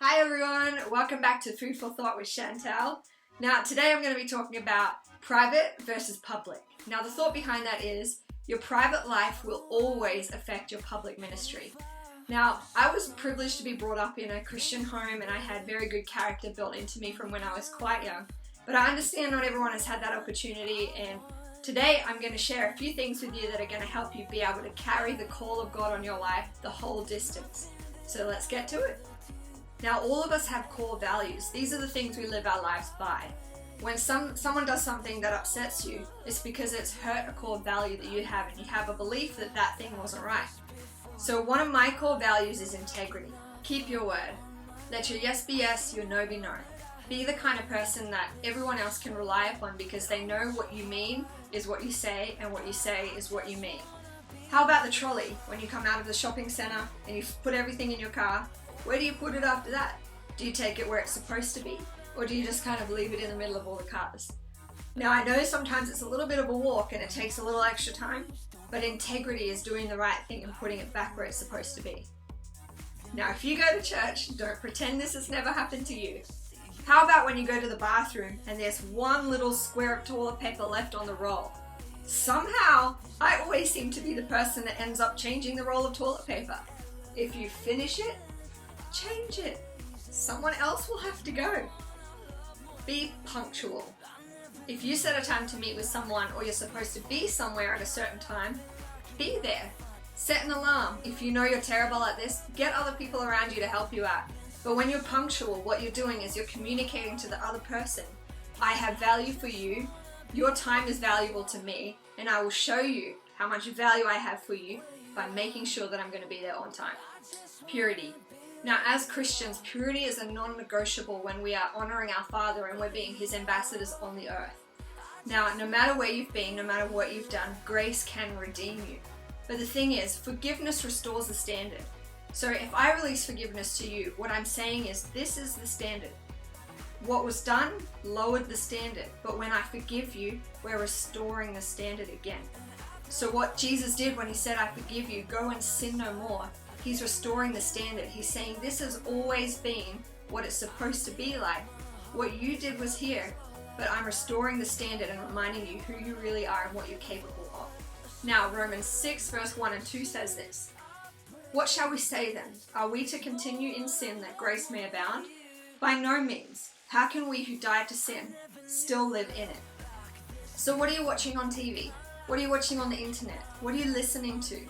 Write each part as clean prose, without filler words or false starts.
Hi everyone, welcome back to Food for Thought with Chantal. Now today I'm going to be talking about private versus public. Now the thought behind that is your private life will always affect your public ministry. Now I was privileged to be brought up in a Christian home and I had very good character built into me from when I was quite young. But I understand not everyone has had that opportunity, and today I'm going to share a few things with you that are going to help you be able to carry the call of God on your life the whole distance. So let's get to it. Now, all of us have core values. These are the things we live our lives by. When someone does something that upsets you, it's because it's hurt a core value that you have, and you have a belief that that thing wasn't right. So one of my core values is integrity. Keep your word. Let your yes be yes, your no be no. Be the kind of person that everyone else can rely upon because they know what you mean is what you say, and what you say is what you mean. How about the trolley? When you come out of the shopping center and you put everything in your car, where do you put it after that? Do you take it where it's supposed to be? Or do you just kind of leave it in the middle of all the cars? Now I know sometimes it's a little bit of a walk and it takes a little extra time, but integrity is doing the right thing and putting it back where it's supposed to be. Now if you go to church, don't pretend this has never happened to you. How about when you go to the bathroom and there's one little square of toilet paper left on the roll? Somehow, I always seem to be the person that ends up changing the roll of toilet paper. If you finish it, change it. Someone else will have to go. Be punctual. If you set a time to meet with someone or you're supposed to be somewhere at a certain time, be there. Set an alarm. If you know you're terrible at this, get other people around you to help you out. But when you're punctual, what you're doing is you're communicating to the other person. I have value for you. Your time is valuable to me, and I will show you how much value I have for you by making sure that I'm going to be there on time. Purity. Now, as Christians, purity is a non-negotiable when we are honoring our Father and we're being His ambassadors on the earth. Now, no matter where you've been, no matter what you've done, grace can redeem you. But the thing is, forgiveness restores the standard. So if I release forgiveness to you, what I'm saying is this is the standard. What was done lowered the standard, but when I forgive you, we're restoring the standard again. So what Jesus did when He said, I forgive you, go and sin no more, He's restoring the standard. He's saying this has always been what it's supposed to be like. What you did was here, but I'm restoring the standard and reminding you who you really are and what you're capable of. Now, Romans 6 verse 1 and 2 says this. What shall we say then? Are we to continue in sin that grace may abound? By no means. How can we who died to sin still live in it? So what are you watching on TV? What are you watching on the internet? What are you listening to?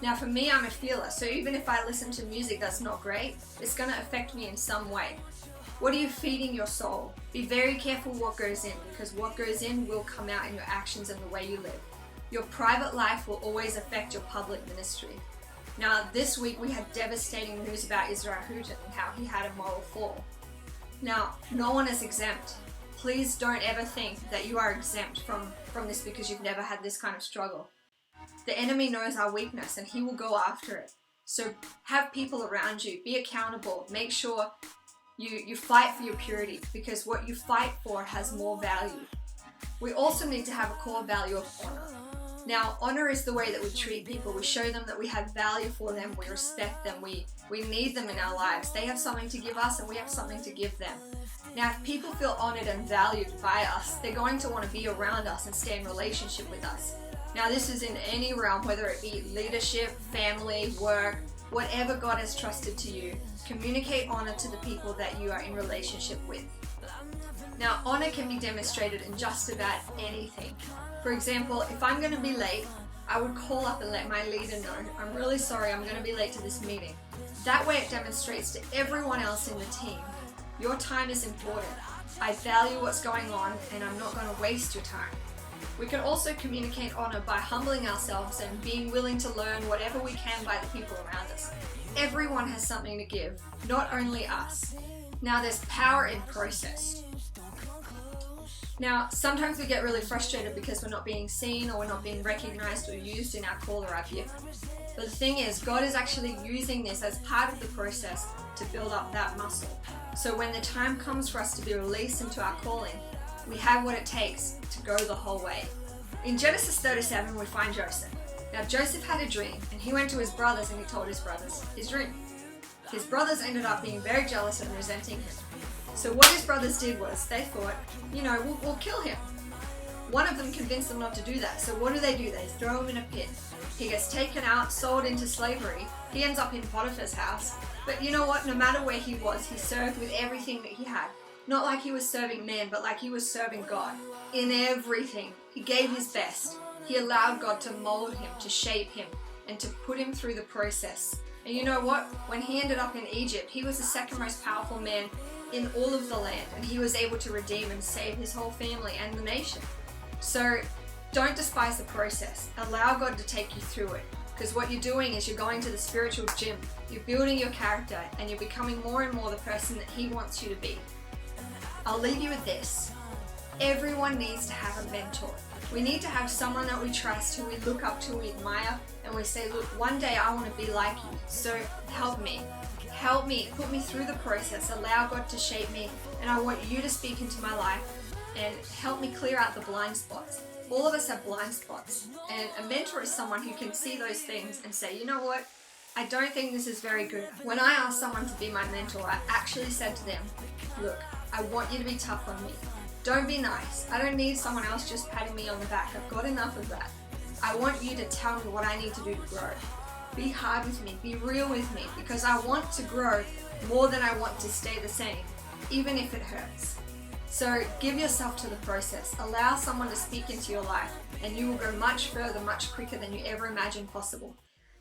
Now for me, I'm a feeler, so even if I listen to music that's not great, it's going to affect me in some way. What are you feeding your soul? Be very careful what goes in, because what goes in will come out in your actions and the way you live. Your private life will always affect your public ministry. Now this week we had devastating news about Israel Houghton and how he had a moral fall. Now, no one is exempt. Please don't ever think that you are exempt from this because you've never had this kind of struggle. The enemy knows our weakness and he will go after it. So have people around you, be accountable, make sure you fight for your purity, because what you fight for has more value. We also need to have a core value of honor. Now, honor is the way that we treat people. We show them that we have value for them, we respect them, we need them in our lives. They have something to give us and we have something to give them. Now, if people feel honored and valued by us, they're going to want to be around us and stay in relationship with us. Now, this is in any realm, whether it be leadership, family, work, whatever God has trusted to you. Communicate honor to the people that you are in relationship with. Now, honor can be demonstrated in just about anything. For example, if I'm going to be late, I would call up and let my leader know, I'm really sorry, I'm going to be late to this meeting. That way it demonstrates to everyone else in the team, your time is important. I value what's going on and I'm not going to waste your time. We can also communicate honor by humbling ourselves and being willing to learn whatever we can by the people around us. Everyone has something to give, not only us. Now there's power in process. Now, sometimes we get really frustrated because we're not being seen or we're not being recognized or used in our call or our gift. But the thing is, God is actually using this as part of the process to build up that muscle. So when the time comes for us to be released into our calling, we have what it takes to go the whole way. In Genesis 37, we find Joseph. Now, Joseph had a dream, and he went to his brothers and he told his brothers his dream. His brothers ended up being very jealous and resenting him. So what his brothers did was they thought, we'll kill him. One of them convinced them not to do that. So what do? They throw him in a pit. He gets taken out, sold into slavery. He ends up in Potiphar's house. But you know what? No matter where he was, he served with everything that he had. Not like he was serving man, but like he was serving God. In everything, he gave his best. He allowed God to mold him, to shape him, and to put him through the process. And you know what? When he ended up in Egypt, he was the second most powerful man in all of the land, and he was able to redeem and save his whole family and the nation. So don't despise the process. Allow God to take you through it, because what you're doing is you're going to the spiritual gym. You're building your character, and you're becoming more and more the person that He wants you to be. I'll leave you with this. Everyone needs to have a mentor. We need to have someone that we trust, who we look up to, we admire, and we say, look, one day I want to be like you, so help me. Help me, put me through the process, allow God to shape me, and I want you to speak into my life and help me clear out the blind spots. All of us have blind spots, and a mentor is someone who can see those things and say, you know what, I don't think this is very good. When I asked someone to be my mentor, I actually said to them, look, I want you to be tough on me. Don't be nice. I don't need someone else just patting me on the back. I've got enough of that. I want you to tell me what I need to do to grow. Be hard with me, be real with me, because I want to grow more than I want to stay the same, even if it hurts. So give yourself to the process. Allow someone to speak into your life, and you will go much further, much quicker than you ever imagined possible.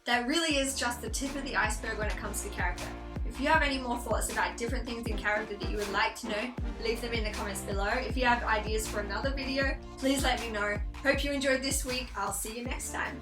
That really is just the tip of the iceberg when it comes to character. If you have any more thoughts about different things in character that you would like to know, leave them in the comments below. If you have ideas for another video, please let me know. Hope you enjoyed this week. I'll see you next time.